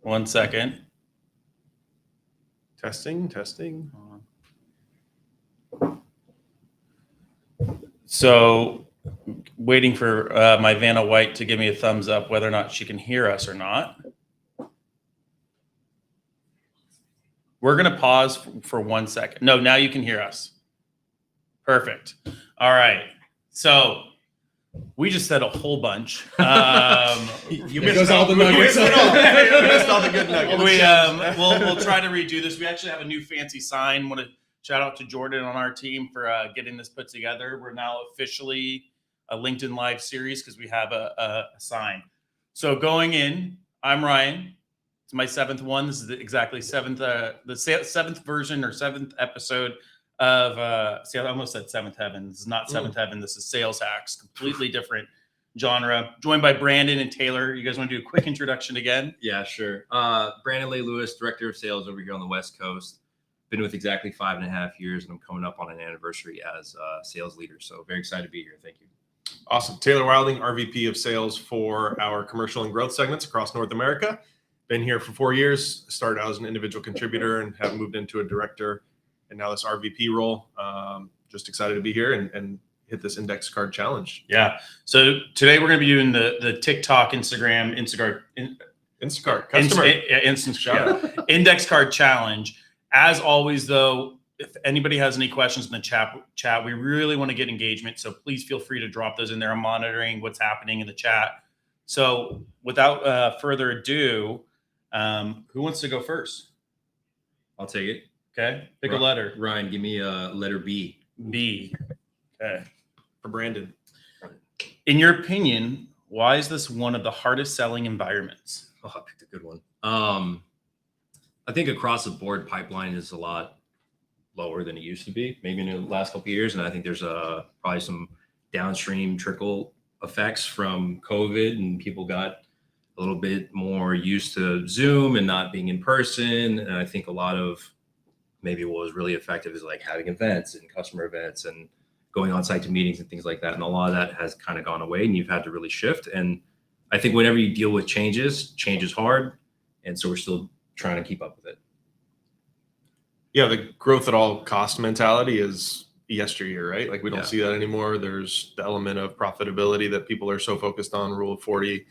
1 second. Testing. So waiting for my Vanna White to give me a thumbs up whether or not she can hear us or not. We're going to pause for 1 second. No, now you can hear us. Perfect. All right. So we just said a whole bunch. You missed all the nuggets. You missed all the good nuggets. We'll try to redo this. We actually have a new fancy sign. Want to shout out to Jordan on our team for getting this put together. We're now officially a LinkedIn Live series because we have a sign. So going in, I'm Ryan. It's my 7th one. This is exactly the seventh version or 7th episode of see, I almost said 7th Heaven. This is not 7th Heaven. This is Sales Hacks, completely different genre. Joined by Brandyn and Taylor. You guys want to do a quick introduction again? Yeah, sure. Brandyn Le-Lewis, Director of Sales over here on the West Coast. Been with Xactly 5.5 years, and I'm coming up on an anniversary as a sales leader. So very excited to be here. Thank you. Awesome. Taylor Wilding, RVP of Sales for our commercial and growth segments across North America. Been here for 4 years. Started out as an individual contributor and have moved into a director and now this RVP role. Just excited to be here and hit this index card challenge. Yeah. So today we're going to be doing the TikTok, Instagram, Instacart customer index card challenge. As always, though, if anybody has any questions in the chat, we really want to get engagement. So please feel free to drop those in there. I'm monitoring what's happening in the chat. So without further ado, who wants to go first? I'll take it. Okay. Pick a letter. Ryan, give me a letter B. B. Okay. For Brandyn. In your opinion, why is this one of the hardest selling environments? Oh, I picked a good one. I think across the board, pipeline is a lot lower than it used to be, maybe in the last couple of years. And I think there's probably some downstream trickle effects from COVID, and people got a little bit more used to Zoom and not being in person. And I think a lot of maybe what was really effective is like having events and customer events and going on site to meetings and things like that. And a lot of that has kind of gone away, and you've had to really shift. And I think whenever you deal with change is hard. And so we're still trying to keep up with it. Yeah, the growth at all cost mentality is yesteryear, right? Like we don't see that anymore. There's the element of profitability that people are so focused on, rule of 40,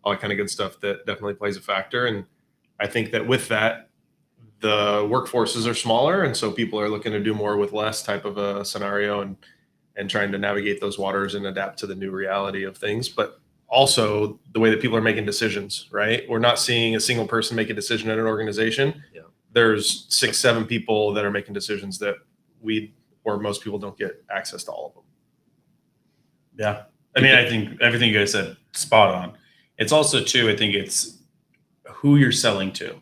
all that kind of good stuff that definitely plays a factor. And I think that with that, the workforces are smaller. And so people are looking to do more with less type of a scenario and trying to navigate those waters and adapt to the new reality of things. But also the way that people are making decisions, right? We're not seeing a single person make a decision at an organization. Yeah. There's 6-7 people that are making decisions that we or most people don't get access to all of them. Yeah. I mean, I think everything you guys said, spot on. It's also too, I think it's who you're selling to,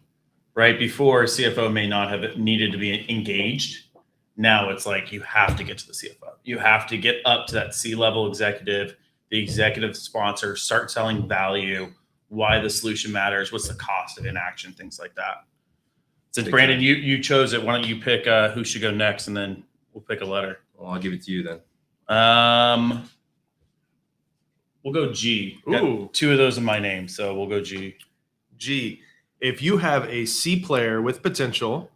right? Before, CFO may not have needed to be engaged. Now it's like, you have to get to the CFO. You have to get up to that C-level executive, the executive sponsor, start selling value, why the solution matters, what's the cost of inaction, things like that. Since Brandyn, you chose it, why don't you pick who should go next, and then we'll pick a letter. Well, I'll give it to you then. We'll go G. Ooh. Got 2 of those in my name, so we'll go G. G. If you have a C player with potential,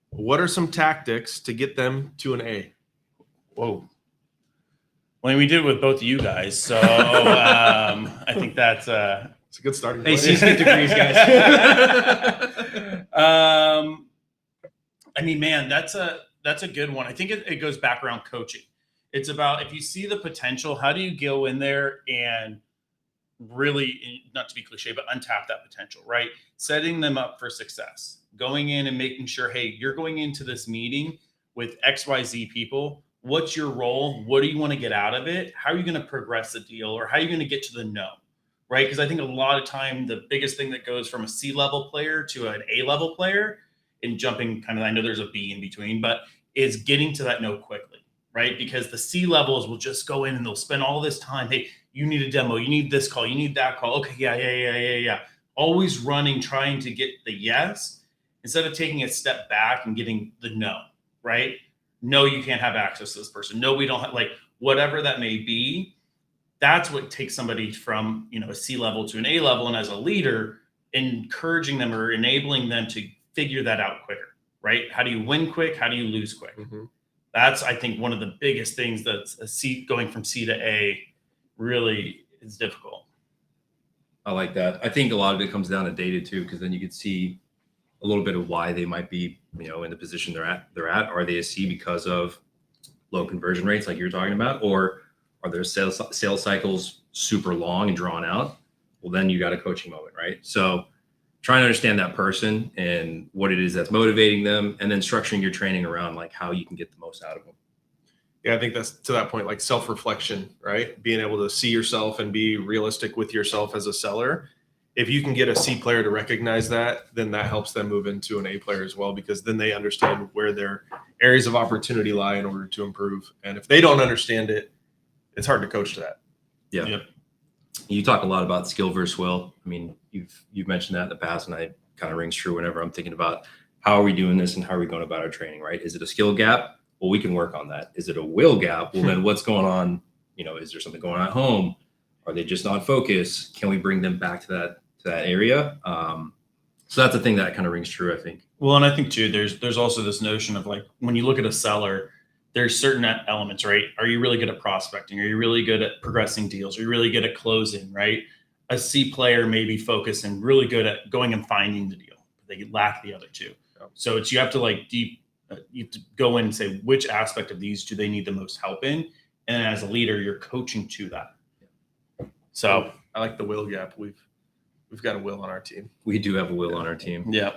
what are some tactics to get them to an A? Whoa. Well, we did it with both of you guys, so I think that's it's a good starting Hey, point. C-suite degrees, guys. I mean, man, that's a good one. I think it goes back around coaching. It's about, if you see the potential, how do you go in there and really, not to be cliche, but untap that potential, right? Setting them up for success, going in and making sure, hey, you're going into this meeting with XYZ people. What's your role? What do you want to get out of it? How are you going to progress the deal, or how are you going to get to the no, right? Because I think a lot of time, the biggest thing that goes from a C-level player to an A-level player, and jumping kind of, I know there's a B in between, but is getting to that no quickly, right? Because the C-levels will just go in and they'll spend all this time. Hey, you need a demo. You need this call. You need that call. Okay, yeah. Always running, trying to get the yes, instead of taking a step back and getting the no, right? No, you can't have access to this person. No, we don't have, like, whatever that may be. That's what takes somebody from, a C level to an A level. And as a leader, encouraging them or enabling them to figure that out quicker, right? How do you win quick? How do you lose quick? Mm-hmm. That's, I think, one of the biggest things that's going from C to A really is difficult. I like that. I think a lot of it comes down to data too, because then you could see a little bit of why they might be, in the position they're at. Are they a C because of low conversion rates, like you're talking about, or are their sales cycles super long and drawn out? Well, then you got a coaching moment, right? So trying to understand that person and what it is that's motivating them, and then structuring your training around like how you can get the most out of them. Yeah, I think that's to that point, like self-reflection, right? Being able to see yourself and be realistic with yourself as a seller. If you can get a C player to recognize that, then that helps them move into an A player as well, because then they understand where their areas of opportunity lie in order to improve. And if they don't understand it, it's hard to coach to that. Yeah. Yep. You talk a lot about skill versus will. I mean, you've mentioned that in the past, and I kind of rings true whenever I'm thinking about how are we doing this and how are we going about our training, right? Is it a skill gap? Well, we can work on that. Is it a will gap? Well, then what's going on? Is there something going on at home? Are they just not focused? Can we bring them back to that area? So that's a thing that kind of rings true, I think. Well, and I think too, there's also this notion of like, when you look at a seller, there's certain elements, right? Are you really good at prospecting? Are you really good at progressing deals? Are you really good at closing, right? A C player may be focused and really good at going and finding the deal, but they lack the other two. So you have to you have to go in and say, which aspect of these do they need the most help in? And then as a leader, you're coaching to that. So I like the will gap. We've got a Will on our team. We do have a Will on our team. yeah.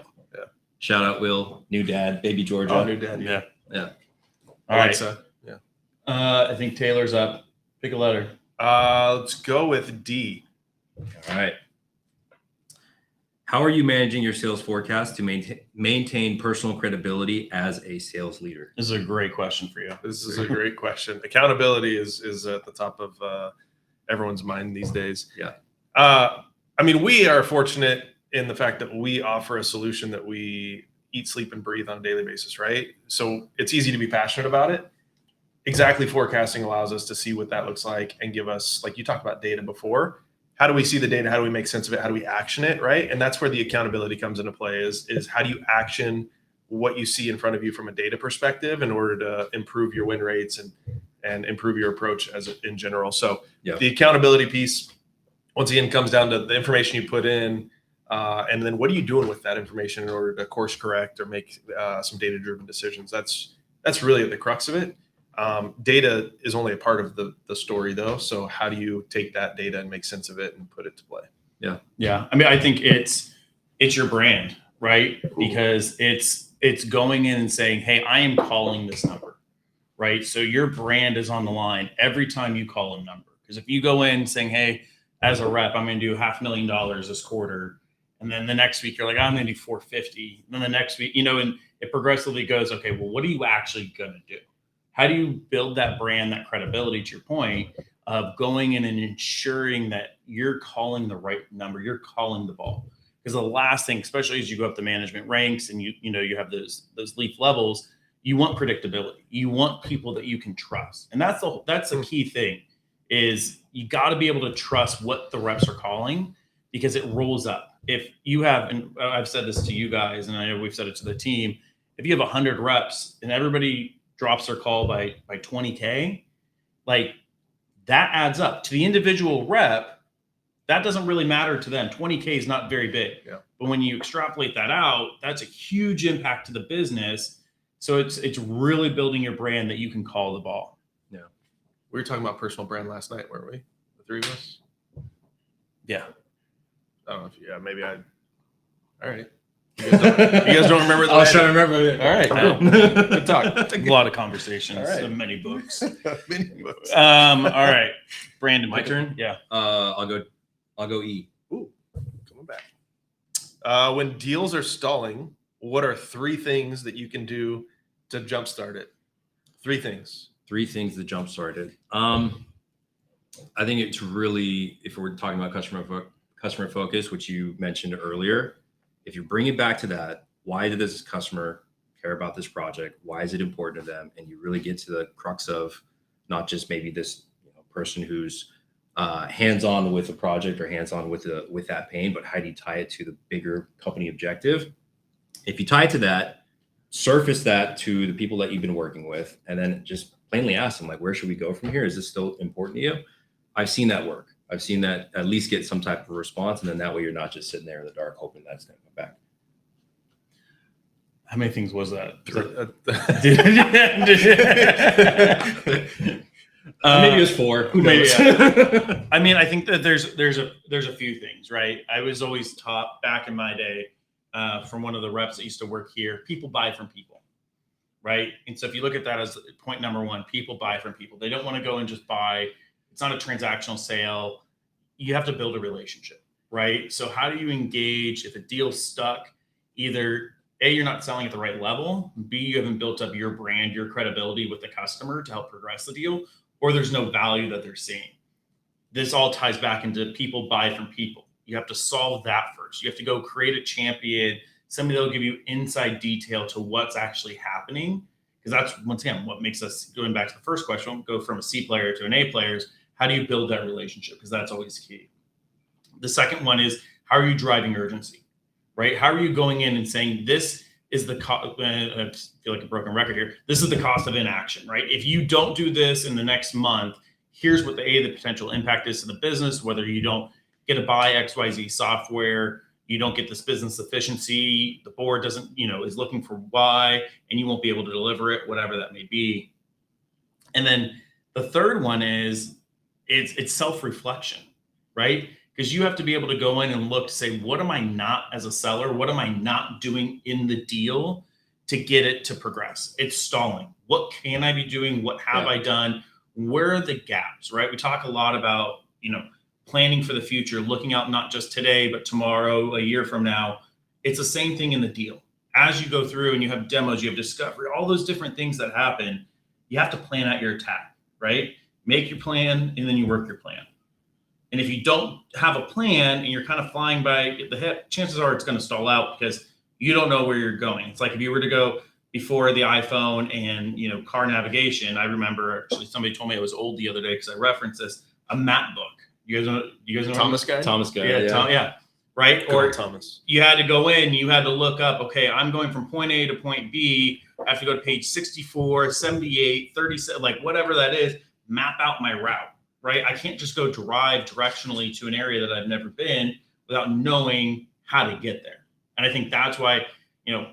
Shout out Will, new dad, baby Georgia. Oh, new dad. Yeah. All right. So, yeah. I think Taylor's up. Pick a letter. Let's go with D. All right. How are you managing your sales forecast to maintain personal credibility as a sales leader? This is a great question for you. This is a great question. Accountability is at the top of everyone's mind these days. Yeah. I mean, we are fortunate in the fact that we offer a solution that we eat, sleep, and breathe on a daily basis, right? So it's easy to be passionate about it. Xactly forecasting allows us to see what that looks like and give us, like you talked about data before. How do we see the data? How do we make sense of it? How do we action it, right? And that's where the accountability comes into play is how do you action what you see in front of you from a data perspective in order to improve your win rates and improve your approach in general. So the accountability piece, once again, comes down to the information you put in, and then what are you doing with that information in order to course correct or make some data-driven decisions. That's really at the crux of it. Data is only a part of the story, though. So how do you take that data and make sense of it and put it to play? Yeah. I mean, I think it's your brand, right? Because it's going in and saying, hey, I am calling this number, right? So your brand is on the line every time you call a number. Because if you go in saying, hey, as a rep, I'm going to do $500,000 this quarter, and then the next week you're like, I'm going to do 450. And then the next week, and it progressively goes, okay, well, what are you actually going to do? How do you build that brand, that credibility, to your point of going in and ensuring that you're calling the right number, you're calling the ball? Because the last thing, especially as you go up the management ranks and you have those leaf levels, you want predictability. You want people that you can trust. And that's the key thing is you got to be able to trust what the reps are calling, because it rolls up. If you have, and I've said this to you guys, and I know we've said it to the team, if you have 100 reps and everybody drops their call by 20K, like that adds up to the individual rep. That doesn't really matter to them. 20K is not very big, but when you extrapolate that out, that's a huge impact to the business. So it's really building your brand that you can call the ball. Yeah. We were talking about personal brand last night, weren't we? The three of us? Yeah. I don't know if maybe all right. You guys don't remember? I was trying to remember it. All right, cool. Good talk. A lot of conversations, All right. so many books. Many books. All right, Brandon, My turn? Yeah. I'll go E. Ooh, coming back. When deals are stalling, what are 3 things that you can do to jumpstart it? 3 things. 3 things that jumpstart it. I think it's really, if we're talking about customer focus, which you mentioned earlier, if you bring it back to that, why did this customer care about this project? Why is it important to them? And you really get to the crux of not just maybe this person who's hands-on with a project or hands-on with that pain, but how do you tie it to the bigger company objective? If you tie it to that, surface that to the people that you've been working with, and then just plainly ask them, like, where should we go from here? Is this still important to you? I've seen that work. I've seen that at least get some type of response, and then that way you're not just sitting there in the dark hoping that's going to come back. How many things was that? Maybe it was 4. Who knows? Yeah. I mean, I think that there's a few things, right? I was always taught back in my day from one of the reps that used to work here, people buy from people, right? And so if you look at that as point number 1, people buy from people. They don't want to go and just buy. It's not a transactional sale. You have to build a relationship, right? So how do you engage if a deal's stuck? Either A, you're not selling at the right level. B, you haven't built up your brand, your credibility with the customer to help progress the deal, or there's no value that they're seeing. This all ties back into people buy from people. You have to solve that first. You have to go create a champion, somebody that'll give you inside detail to what's actually happening. Because that's, once again, what makes us, going back to the first question, go from a C player to an A player. How do you build that relationship? Because that's always key. The second one is, how are you driving urgency, right? How are you going in and saying, this is the cost? I feel like a broken record here. This is the cost of inaction, right? If you don't do this in the next month, here's what the potential impact is to the business, whether you don't get to buy XYZ software, you don't get this business efficiency, the board doesn't, is looking for Y, and you won't be able to deliver it, whatever that may be. And then the third one is, it's self-reflection, right? Because you have to be able to go in and look to say, what am I not as a seller? What am I not doing in the deal to get it to progress? It's stalling. What can I be doing? What have I done? Where are the gaps, right? We talk a lot about, planning for the future, looking out not just today, but tomorrow, a year from now. It's the same thing in the deal. As you go through and you have demos, you have discovery, all those different things that happen, you have to plan out your attack, right? Make your plan, and then you work your plan. And if you don't have a plan and you're kind of flying by the hip, chances are it's going to stall out because you don't know where you're going. It's like if you were to go before the iPhone and, car navigation. I remember actually somebody told me it was old the other day because I referenced this, a map book. You guys know Thomas guy? Thomas guy. Yeah. Right. Good Or old Thomas. You had to go in, you had to look up, okay, I'm going from point A to point B. I have to go to page 64, 78, 37, like whatever that is, map out my route, right? I can't just go drive directionally to an area that I've never been without knowing how to get there. And I think that's why,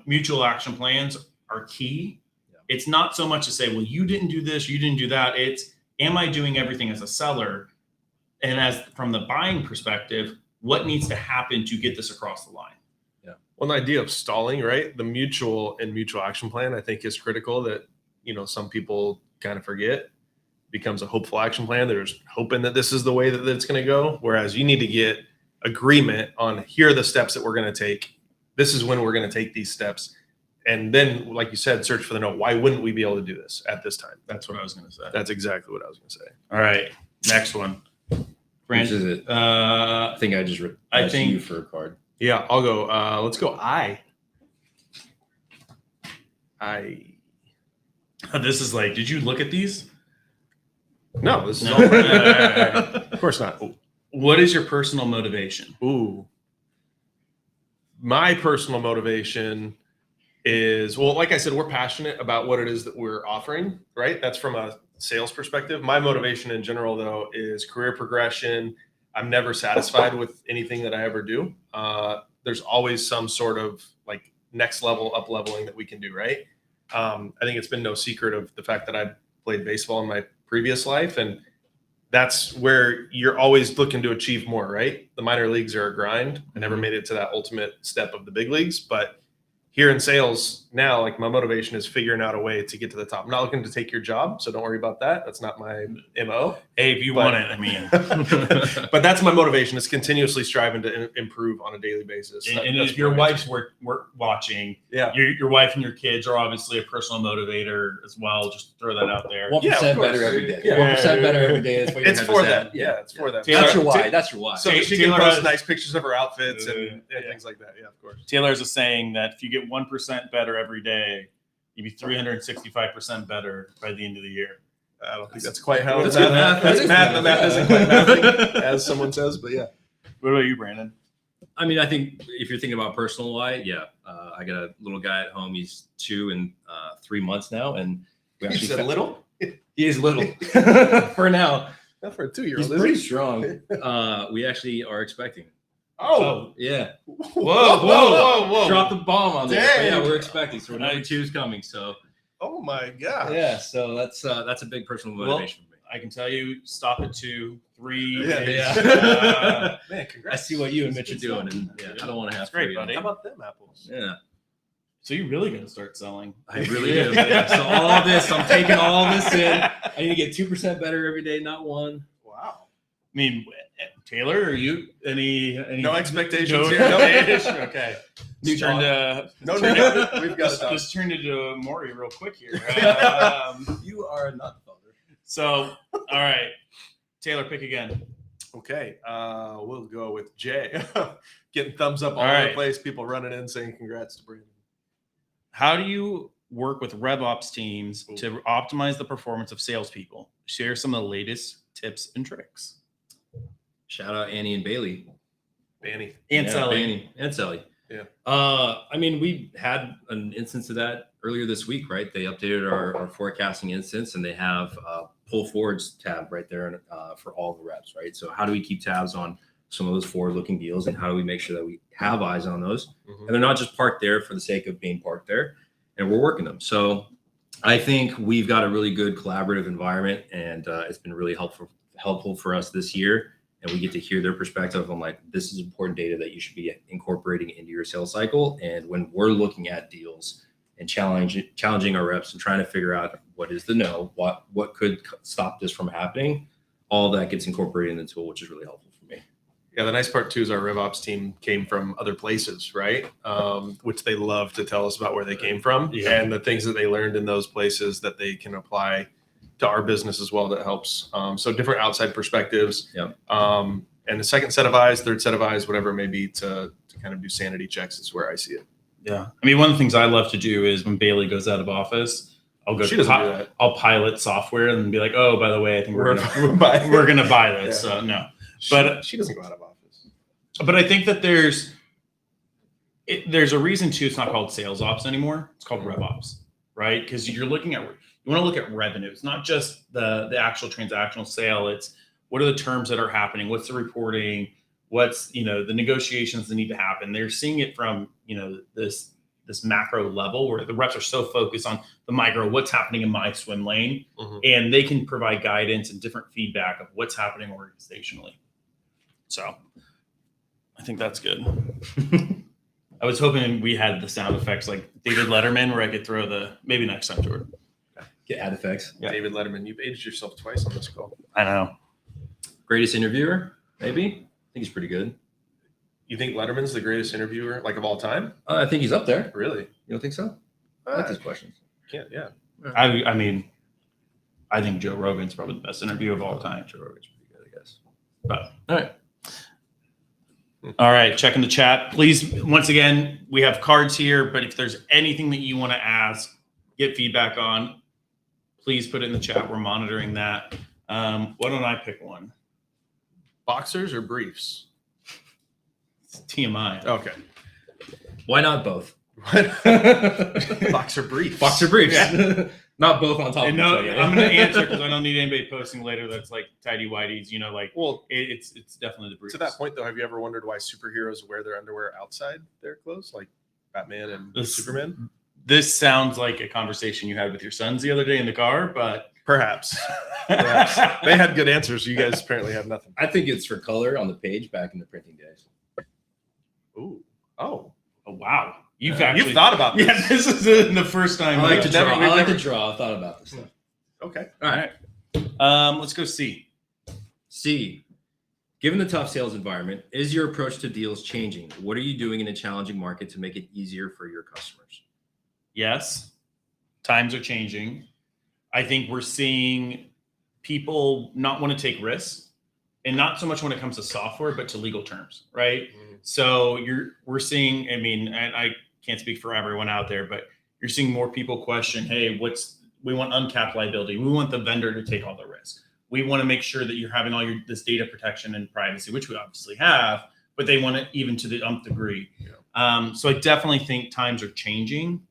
mutual action plans are key. Yeah. It's not so much to say, well, you didn't do this, you didn't do that. It's, am I doing everything as a seller? And as from the buying perspective, what needs to happen to get this across the line? Yeah. Well, the idea of stalling, right? The mutual action plan, I think, is critical that, some people kind of forget. Becomes a hopeful action plan. There's hoping that this is the way that it's going to go. Whereas you need to get agreement on, here are the steps that we're going to take. This is when we're going to take these steps. And then, like you said, search for the no. Why wouldn't we be able to do this at this time? That's what I was going to say. That's exactly what I was going to say. All right. Next one. Which is it? I think I just asked you for a card. Yeah, I'll go. Let's go. This is like, did you look at these? No, this is No. all. Of course not. What is your personal motivation? Ooh. My personal motivation is, well, like I said, we're passionate about what it is that we're offering, right? That's from a sales perspective. My motivation in general, though, is career progression. I'm never satisfied with anything that I ever do. There's always some sort of like next level up leveling that we can do, right? I think it's been no secret of the fact that I played baseball in my previous life, and that's where you're always looking to achieve more, right? The minor leagues are a grind. I never made it to that ultimate step of the big leagues, but here in sales now, like my motivation is figuring out a way to get to the top. I'm not looking to take your job, so don't worry about that. That's not my MO. Hey, if you want it, I mean. But that's my motivation, is continuously striving to improve on a daily basis. And if your wife's work watching, yeah, your wife and your kids are obviously a personal motivator as well. Just throw that out there. 1% better every day. Yeah. 1% better every day. That's what it's for them. Yeah, it's for them. That's your why. That's your why. So she can post nice pictures of her outfits and things like that. Yeah, of course. Taylor's a saying that if you get 1% better every day, you'd be 365% better by the end of the year. I don't think that's quite how That's math. good math. That's math. The math isn't quite mathing, as someone says, but yeah. What about you, Brandon? I mean, I think if you're thinking about personal Y, yeah, I got a little guy at home. He's 2 and 3 months now, and we You actually said little? He is little for now. Not for a 2-year-old. He's pretty strong. We actually are expecting. Oh, Yeah. whoa. Drop the bomb on there. But Dang. yeah, we're expecting. So number 2 is coming. So Oh my God. yeah, so that's a big personal motivation for me. I can tell you, stop at 2, 3. Yeah. Yeah. Man, I congrats. see what you and Mitch are doing, and yeah, I don't want to have That's great, 3. buddy. How about them apples? Yeah, So you're really going to start selling? I really do. Yeah. So all this, I'm taking all this in. I need to get 2% better every day, not 1. Wow. I mean, Taylor, are you any No expectations No here. No. expectations? Okay. New Just turned to No, we've got just, it. just turned into Maury real quick here. You are not the father. So, all right, Taylor, pick again. Okay, we'll go with Jay. Getting thumbs up all All over right. the place. People running in saying congrats to Brandon. How do you work with RevOps teams Ooh. to optimize the performance of salespeople? Share some of the latest tips and tricks. Shout out Annie and Bailey. Banny. And Sally. Annie and Sally. Yeah. I mean, we had an instance of that earlier this week, right? They updated our forecasting instance, and they have pull forwards tab right there for all the reps, right? So how do we keep tabs on some of those forward-looking deals, and how do we make sure that we have eyes on those, and they're not just parked there for the sake of being parked there, and we're working them. So I think we've got a really good collaborative environment, and it's been really helpful for us this year. And we get to hear their perspective on like, this is important data that you should be incorporating into your sales cycle. And when we're looking at deals and challenging our reps and trying to figure out what is the no, what could stop this from happening, all that gets incorporated in the tool, which is really helpful for me. Yeah, the nice part too is our RevOps team came from other places, right? Which they love to tell us about where they came from and the things that they learned in those places that they can apply to our business as well. That helps. So different outside perspectives. Yep. And the second set of eyes, third set of eyes, whatever it may be, to kind of do sanity checks is where I see it. Yeah. I mean, one of the things I love to do is when Bailey goes out of office, I'll go. She doesn't do that. I'll pilot software and be like, oh, by the way, I think we're gonna buy this. Yeah. So no, But she doesn't go out of office. but I think that there's a reason too. It's not called sales ops anymore. It's called RevOps, right? Because you're looking at, you want to look at revenue. It's not just the actual transactional sale. It's what are the terms that are happening? What's the reporting? What's, the negotiations that need to happen? They're seeing it from, this macro level where the reps are so focused on the micro, what's happening in my swim lane, and they can provide guidance and different feedback of what's happening organizationally. So I think that's good. I was hoping we had the sound effects like David Letterman where I could throw maybe next time, Jordan. Get ad effects. Yeah. David Letterman, you've aged yourself twice on this call. I know. Greatest interviewer, maybe. I think he's pretty good. You think Letterman's the greatest interviewer like of all time? I think he's up there. Really? You don't think so? I like his questions. Can't. Yeah. I mean, I think Joe Rogan's probably the best interview of all time. Joe Rogan's pretty good, I guess. But all right, checking the chat. Please, once again, we have cards here, but if there's anything that you want to ask, get feedback on, please put it in the chat. We're monitoring that. Why don't I pick one? Boxers or briefs? It's TMI. Okay. Why not both? Boxer briefs. Boxer briefs. Yeah. Not both on top of each No, other. I'm going to answer because I don't need anybody posting later that's like tidy whities, Well, it's definitely the briefs. to that point though, have you ever wondered why superheroes wear their underwear outside their clothes, like Batman and Superman? This sounds like a conversation you had with your sons the other day in the car, but Perhaps. Perhaps. They had good answers. You guys apparently have nothing. I think it's for color on the page back in the printing days. Ooh. Oh. oh, wow. You've thought about this. Yeah, this is the first time. I like to draw. we've I like never- to draw. I thought about this stuff. Okay. All right. Let's go C. C. Given the tough sales environment, is your approach to deals changing? What are you doing in a challenging market to make it easier for your customers? Yes, times are changing. I think we're seeing people not want to take risks, and not so much when it comes to software, but to legal terms, right? So we're seeing, I mean, and I can't speak for everyone out there, but you're seeing more people question, hey, we want uncapped liability. We want the vendor to take all the risk. We want to make sure that you're having all this data protection and privacy, which we obviously have, but they want it even to the nth degree. Yeah. So I definitely think times are changing.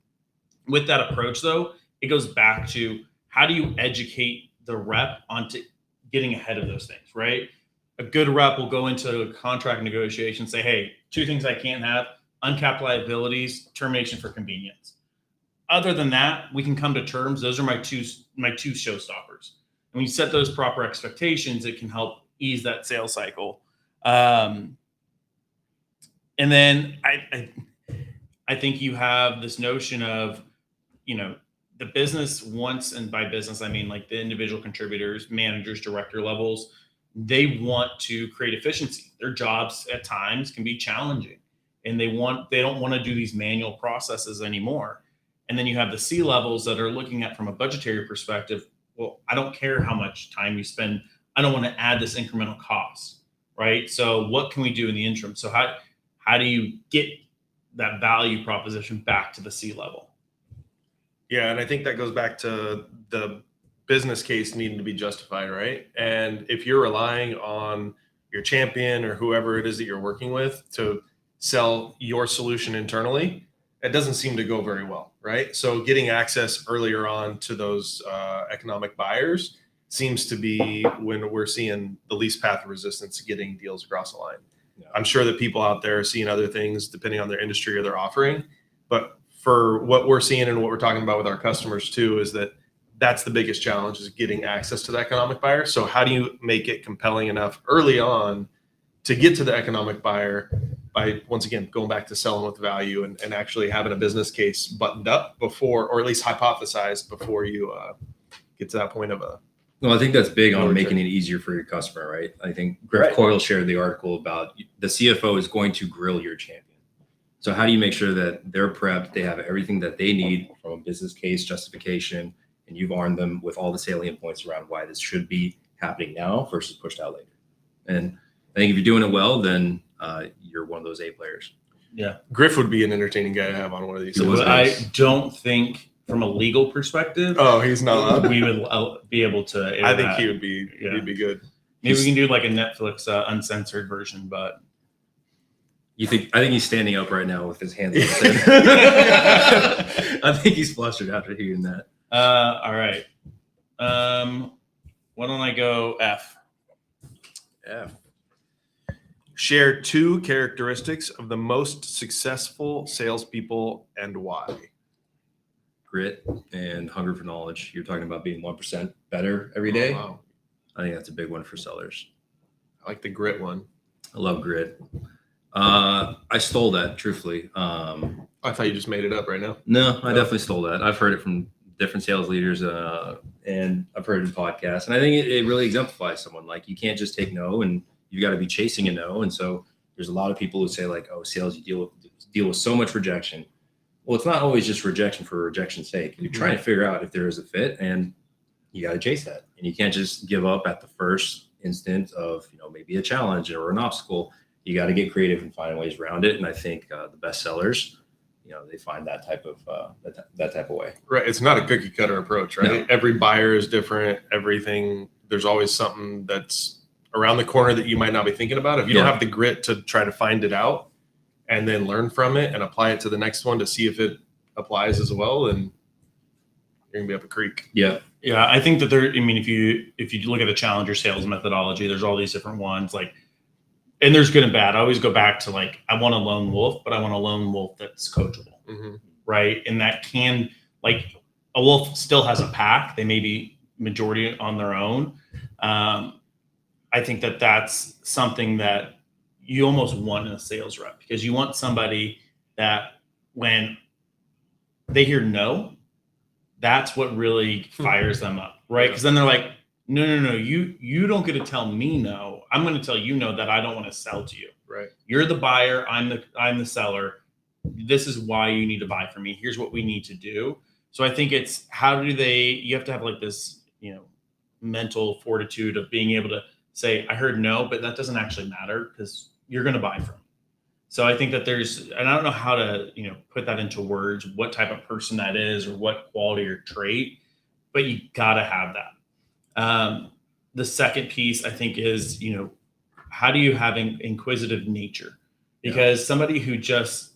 With that approach, though, it goes back to how do you educate the rep onto getting ahead of those things, right? A good rep will go into a contract negotiation and say, hey, 2 things I can't have: uncapped liabilities, termination for convenience. Other than that, we can come to terms. Those are my two showstoppers. And when you set those proper expectations, it can help ease that sales cycle. And then I think you have this notion of, the business wants, and by business, I mean like the individual contributors, managers, director levels, they want to create efficiency. Their jobs at times can be challenging, and they don't want to do these manual processes anymore. And then you have the C levels that are looking at from a budgetary perspective. Well, I don't care how much time you spend. I don't want to add this incremental cost, right? So what can we do in the interim? So how do you get that value proposition back to the C level? Yeah, and I think that goes back to the business case needing to be justified, right? And if you're relying on your champion or whoever it is that you're working with to sell your solution internally, it doesn't seem to go very well, right? So getting access earlier on to those economic buyers seems to be when we're seeing the least path of resistance to getting deals across the line. Yeah. I'm sure that people out there are seeing other things depending on their industry or their offering, but for what we're seeing and what we're talking about with our customers too, is that's the biggest challenge, is getting access to the economic buyer. So how do you make it compelling enough early on to get to the economic buyer by, once again, going back to selling with value and actually having a business case buttoned up before, or at least hypothesized before you get to that point of a. Well, I think that's big on making it easier for your customer, right? I think Griff Coyle shared the article about the CFO is going to grill your champion. So how do you make sure that they're prepped, they have everything that they need from a business case justification, and you've armed them with all the salient points around why this should be happening now versus pushed out later? And I think if you're doing it well, then you're one of those A players. Yeah. Griff would be an entertaining guy to have on one of these. I don't think from a legal perspective. Oh, he's not. We would be able to. I think he would be. Yeah. He'd be good. Maybe we can do like a Netflix uncensored version, but. I think he's standing up right now with his hands. I think he's flustered after hearing that. All right. Why don't I go F? F. Share 2 characteristics of the most successful salespeople and why. Grit and hunger for knowledge. You're talking about being 1% better every day. Oh, wow. I think that's a big one for sellers. I like the grit one. I love grit. I stole that, truthfully. I thought you just made it up right now. No, I definitely stole that. I've heard it from different sales leaders, and I've heard it in podcasts. And I think it really exemplifies someone. Like, you can't just take no, and you've got to be chasing a no. And so there's a lot of people who say, like, oh, sales, you deal with so much rejection. Well, it's not always just rejection for rejection's sake. You're trying to figure out if there is a fit, and you got to chase that. And you can't just give up at the first instant of, maybe a challenge or an obstacle. You got to get creative and find ways around it. And I think the best sellers, they find that type of that type of way. Right. It's not a cookie cutter approach, right? No. Every buyer is different. Everything. There's always something that's around the corner that you might not be thinking about. If you don't have the grit to try to find it out and then learn from it and apply it to the next one to see if it applies as well, then you're gonna be up a creek. Yeah. Yeah. I think that if you look at the challenger sales methodology, there's all these different ones, and there's good and bad. I always go back to I want a lone wolf, but I want a lone wolf that's coachable, right? And that can, a wolf still has a pack. They may be majority on their own. I think that that's something that you almost want in a sales rep, because you want somebody that when they hear no, that's what really fires them up, right? Because then they're like, no, you don't get to tell me no. I'm going to tell you no, that I don't want to sell to you. Right. You're the buyer. I'm the seller. This is why you need to buy from me. Here's what we need to do. So I think it's you have to have this, mental fortitude of being able to say, I heard no, but that doesn't actually matter because you're going to buy from me. So I think that and I don't know how to, put that into words, what type of person that is or what quality or trait. but you got to have that. The second piece I think is, how do you have inquisitive nature? Because somebody who just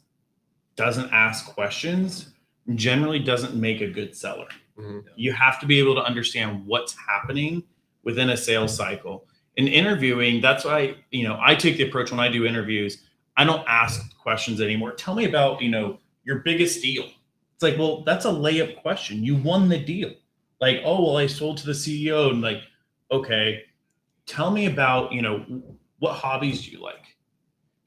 doesn't ask questions generally doesn't make a good seller. Mm-hmm. You have to be able to understand what's happening within a sales cycle. In interviewing, that's why, I take the approach when I do interviews, I don't ask questions anymore. Tell me about, your biggest deal. It's like, well, that's a layup question. You won the deal. Like, oh, well, I sold to the CEO, and like, okay, tell me about, what hobbies do you like?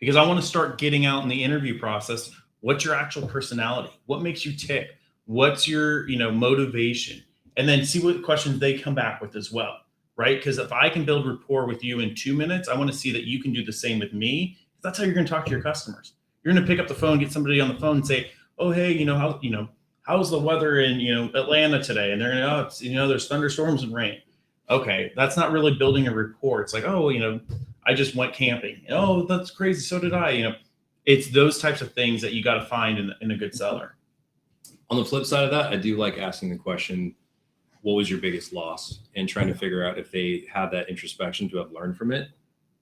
Because I want to start getting out in the interview process. What's your actual personality? What makes you tick? What's your, motivation? And then see what questions they come back with as well, right? Because if I can build rapport with you in 2 minutes, I want to see that you can do the same with me. That's how you're going to talk to your customers. You're going to pick up the phone, get somebody on the phone and say, oh, hey, how's the weather in, Atlanta today? And they're going to, oh, it's, there's thunderstorms and rain. Okay, that's not really building a rapport. It's like, oh, I just went camping. Oh, that's crazy. So did I. It's those types of things that you got to find in a good seller. On the flip side of that, I do like asking the question, what was your biggest loss? And trying to figure out if they have that introspection to have learned from it,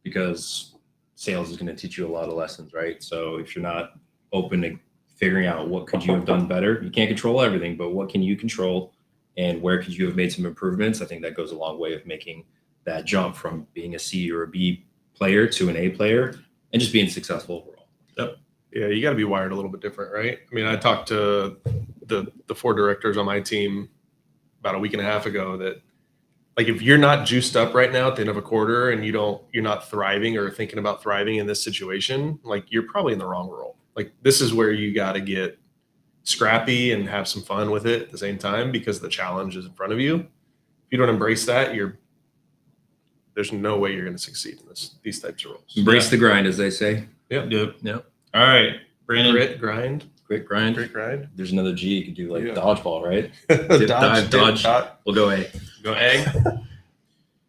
because sales is going to teach you a lot of lessons, right? So if you're not open to figuring out what could you have done better, you can't control everything, but what can you control and where could you have made some improvements? I think that goes a long way of making that jump from being a C or a B player to an A player and just being successful overall. Yep. Yeah, you got to be wired a little bit different, right? I mean, I talked to the 4 directors on my team about a week and a half ago that, like, if you're not juiced up right now at the end of a quarter and you're not thriving or thinking about thriving in this situation, like, you're probably in the wrong role. Like, this is where you got to get scrappy and have some fun with it at the same time, because the challenge is in front of you. If you don't embrace that, there's no way you're going to succeed in these types of roles. Embrace the grind, as they say. Yep. All right, Brandon. Grit, grind. Great grind. Great grind. There's another G. You could do like Yeah. dodgeball, right? Dodge. We'll go A. Go egg.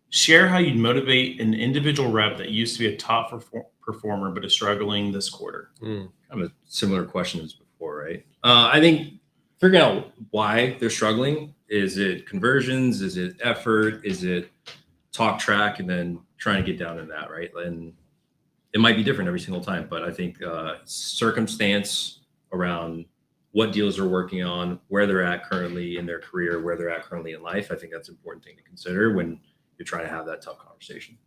Share how you'd motivate an individual rep that used to be a top performer but is struggling this quarter. Kind of a similar question as before, right? I think figuring out why they're struggling. Is it conversions? Is it effort? Is it talk track? And then trying to get down in that, right? And it might be different every single time, but I think circumstance around what deals they're working on, where they're at currently in their career, where they're at currently in life, I think that's an important thing to consider when you're trying to have that tough conversation.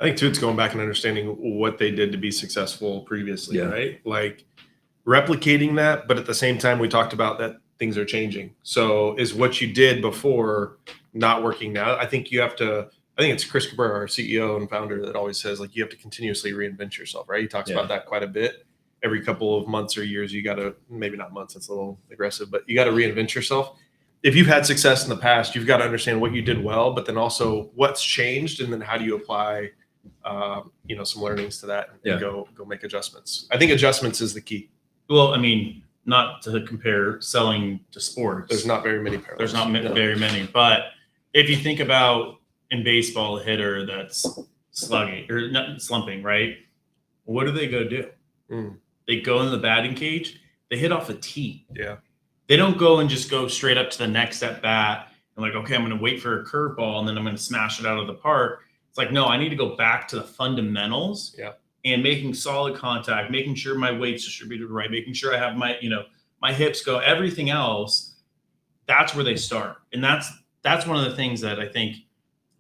I think too, it's going back and understanding what they did to be successful previously, right? Like replicating that, but at the same time, we talked about that things are changing. So is what you did before not working now? I think it's Chris Cabrera, our CEO and founder, that always says, like, you have to continuously reinvent yourself, right? He talks about that quite a bit. Every couple of months or years, you got to, maybe not months, that's a little aggressive, but you got to reinvent yourself. If you've had success in the past, you've got to understand what you did well, but then also what's changed, and then how do you apply, some learnings to that and go make adjustments. I think adjustments is the key. Well, I mean, not to compare selling to sports. There's not very many parallels. There's not very many, but if you think about in baseball, a hitter that's slugging or not slumping, right? What do they go do? They go in the batting cage. They hit off a tee. Yeah. They don't go and just go straight up to the next at bat and like, okay, I'm going to wait for a curveball and then I'm going to smash it out of the park. It's like, no, I need to go back to the fundamentals and making solid contact, making sure my weight's distributed right, making sure I have my, my hips go, everything else. That's where they start. And that's one of the things that I think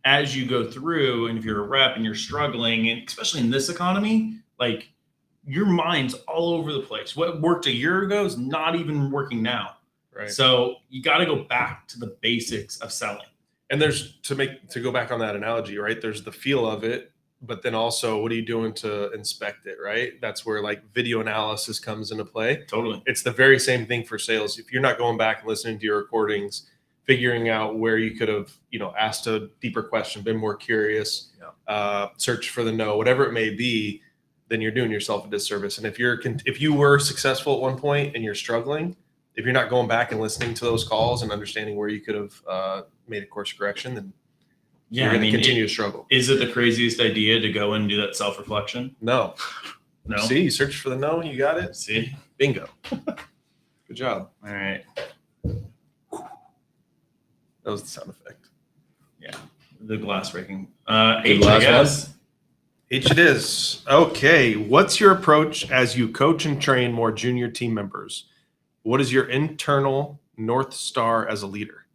as you go through, and if you're a rep and you're struggling, and especially in this economy, like your mind's all over the place. What worked a year ago is not even working now. Right. So you got to go back to the basics of selling. And there's to go back on that analogy, right? There's the feel of it, but then also what are you doing to inspect it, right? That's where like video analysis comes into play. Totally. It's the very same thing for sales. If you're not going back and listening to your recordings, figuring out where you could have, asked a deeper question, been more curious, search for the no, whatever it may be, then you're doing yourself a disservice. And if you were successful at one point and you're struggling, if you're not going back and listening to those calls and understanding where you could have made a course correction, then you're going to continue to struggle. Is it the craziest idea to go and do that self-reflection? No. See, you search for the no, you got it. See? Bingo. Good job. All right. That was the sound effect. The glass breaking. The H, I last guess. H it is. Okay. What's your approach as you coach and train more junior team members? What is your internal North Star as a leader?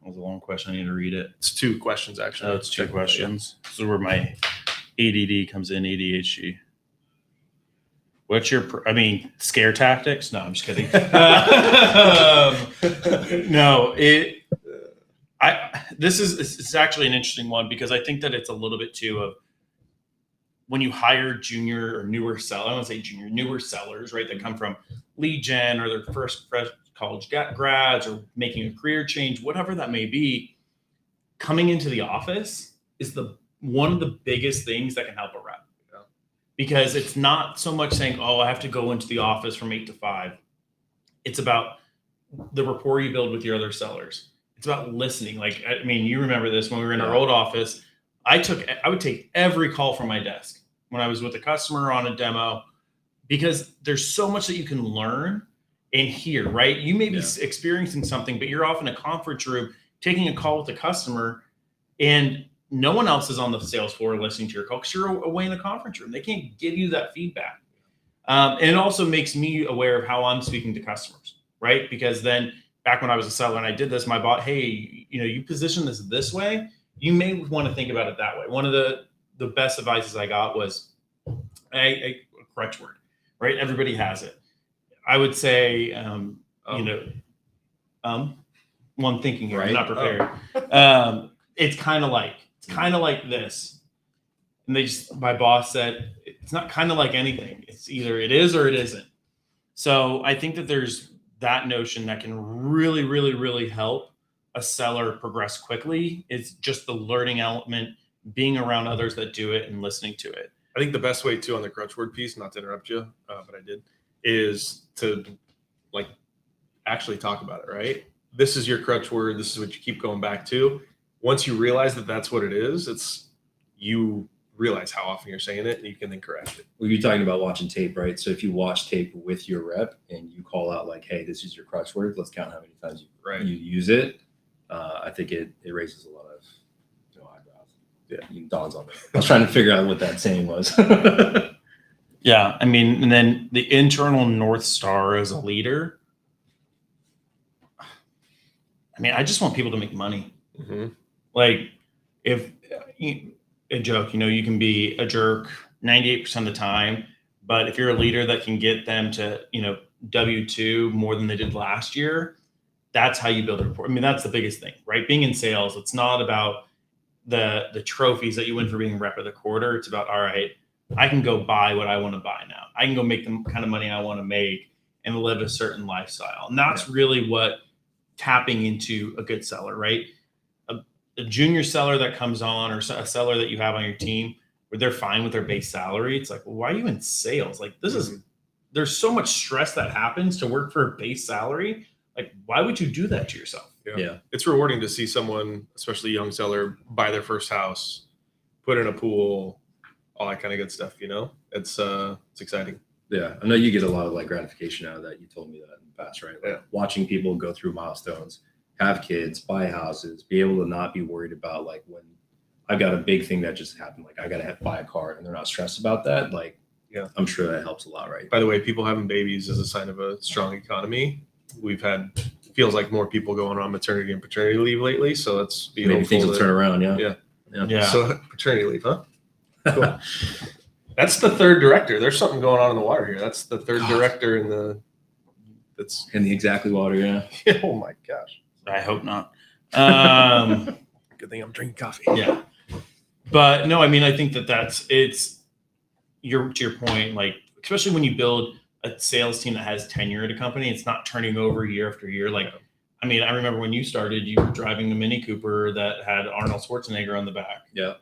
That was a long question. I need to read it. It's 2 questions, actually. Oh, it's 2 questions. This is where my ADD comes in, ADHD. What's your, scare tactics? No, I'm just kidding. No, this is actually an interesting one because I think that it's a little bit too of when you hire junior or newer sellers, I don't want to say junior, newer sellers, right? That come from lead gen or their first fresh college grads or making a career change, whatever that may be. Coming into the office is one of the biggest things that can help a rep. Yeah. Because it's not so much saying, oh, I have to go into the office from 8 to 5. It's about the rapport you build with your other sellers. It's about listening. Like, you remember this when we were in our old office. I would take every call from my desk when I was with a customer on a demo because there's so much that you can learn and hear, right? You may be experiencing something, but you're off in a conference room taking a call with the customer and no one else is on the sales floor listening to your call because you're away in the conference room. They can't give you that feedback. And it also makes me aware of how I'm speaking to customers, right? Because then back when I was a seller and I did this, my bot, hey, you position this way, you may want to think about it that way. One of the best advices I got was a crutch word, right? Everybody has it. I would say, well, I'm thinking here, right? I'm not prepared. It's kind of like this. And my boss said, it's not kind of like anything. It's either it is or it isn't. So I think that there's that notion that can really, really, really help a seller progress quickly. It's just the learning element, being around others that do it and listening to it. I think the best way too on the crutch word piece, not to interrupt you, but I did, is to actually talk about it, right? This is your crutch word. This is what you keep going back to. Once you realize that that's what it is, you realize how often you're saying it and you can then correct it. Well, you're talking about watching tape, right? So if you watch tape with your rep and you call out like, hey, this is your crutch word, let's count how many times you use it. I think it raises a lot of eyebrows. Yeah, dawns on me. I was trying to figure out what that saying was. Yeah, and then the internal North Star as a leader. I just want people to make money. Mm-hmm. Like, if a joke, you can be a jerk 98% of the time, but if you're a leader that can get them to, W-2 more than they did last year, that's how you build a rapport. That's the biggest thing, right? Being in sales, it's not about the trophies that you win for being rep of the quarter. It's about, all right, I can go buy what I want to buy now. I can go make the kind of money I want to make and live a certain lifestyle. And that's really what tapping into a good seller, right? A junior seller that comes on or a seller that you have on your team where they're fine with their base salary. It's like, well, why are you in sales? Like, there's so much stress that happens to work for a base salary. Like, why would you do that to yourself? Yeah. It's rewarding to see someone, especially a young seller, buy their first house, put in a pool, all that kind of good stuff. It's exciting. Yeah. I know you get a lot of gratification out of that. You told me that in the past, right? Watching people go through milestones, have kids, buy houses, be able to not be worried about when I've got a big thing that just happened, I got to buy a car and they're not stressed about that. I'm sure that helps a lot, right? By the way, people having babies is a sign of a strong economy. We've had, feels like more people going on maternity and paternity leave lately. So that's maybe things will turn around. Yeah. So paternity leave, huh? Cool. That's the third director. There's something going on in the water here. That's the third director in the Xactly water. Yeah. Oh my gosh. I hope not. Good thing I'm drinking coffee. Yeah. But no, I think it's to your point, especially when you build a sales team that has tenure at a company, it's not turning over year after year. I remember when you started, you were driving a Mini Cooper that had Arnold Schwarzenegger on the back. Yeah.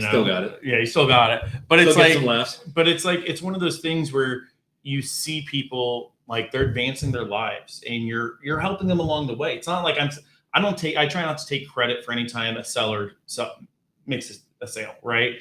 Still got it. Yeah, you still got it. But still it's some laughs. But it's one of those things where you see people they're advancing their lives and you're helping them along the way. It's not like I try not to take credit for any time a seller makes a sale, right?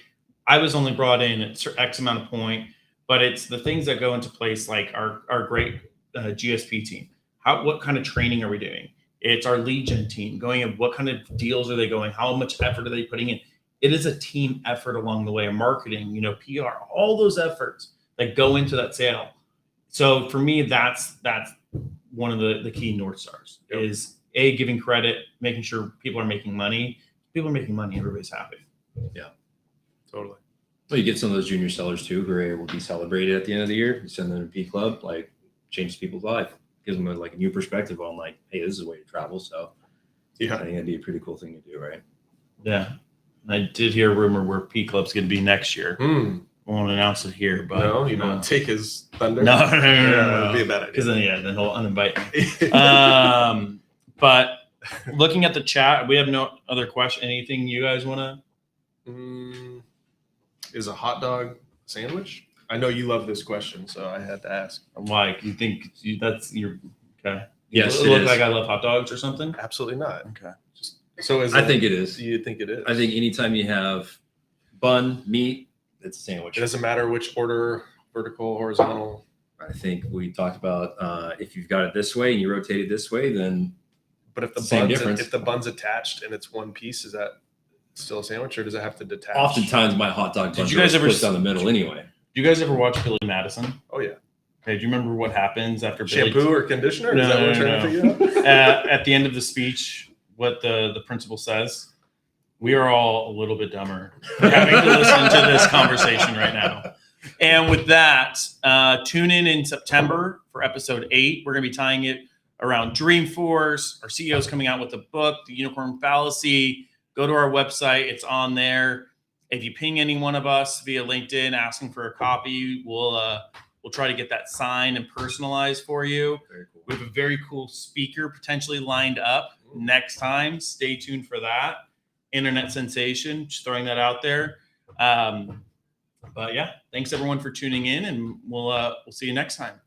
I was only brought in at X amount of point, but it's the things that go into place, like our great GSP team. What kind of training are we doing? It's our lead gen team going in. What kind of deals are they going? How much effort are they putting in? It is a team effort along the way of marketing, PR, all those efforts that go into that sale. So for me, that's one of the key North Stars is giving credit, making sure people are making money. People are making money. Everybody's happy. Yeah, Totally. Well, you get some of those junior sellers too, who are able to be celebrated at the end of the year. You send them to P Club, like changes people's life, gives them a new perspective on like, hey, this is a way to travel. So I think that'd be a pretty cool thing to do, right? Yeah. I did hear a rumor where P Club's going to be next year. I won't announce it here, but no, you don't take his thunder. No, that'd be a bad idea. Because then then he'll uninvite me. But looking at the chat, we have no other question. Anything you guys want to? Is a hot dog sandwich? I know you love this question, so I had to ask. Why? You think that's your okay? Yes, it look like I love hot dogs or something? Absolutely not. Okay. I think it is. You think it is? I think anytime you have bun, meat, it's a sandwich. It doesn't matter which order, vertical, horizontal. I think we talked about if you've got it this way and you rotate it this way, then. But if the bun's attached and it's one piece, is that still a sandwich, or does it have to detach? Oftentimes, my hot dog bun you guys ever down the middle anyway. Do you guys ever watch Billy Madison? Oh yeah. Okay. Do you remember what happens after shampoo or conditioner? Is that what we're trying to figure out? At the end of the speech, what the principal says, we are all a little bit dumber for having to listen to this conversation right now. And with that, tune in September for episode 8. We're going to be tying it around Dreamforce. Our CEO's coming out with a book, The Unicorn Fallacy. Go to our website. It's on there. If you ping any one of us via LinkedIn asking for a copy, we'll try to get that signed and personalized for you. Very cool. We have a very cool speaker potentially lined up next time. Stay tuned for that. Internet sensation, just throwing that out there. But yeah, thanks everyone for tuning in, and we'll see you next time.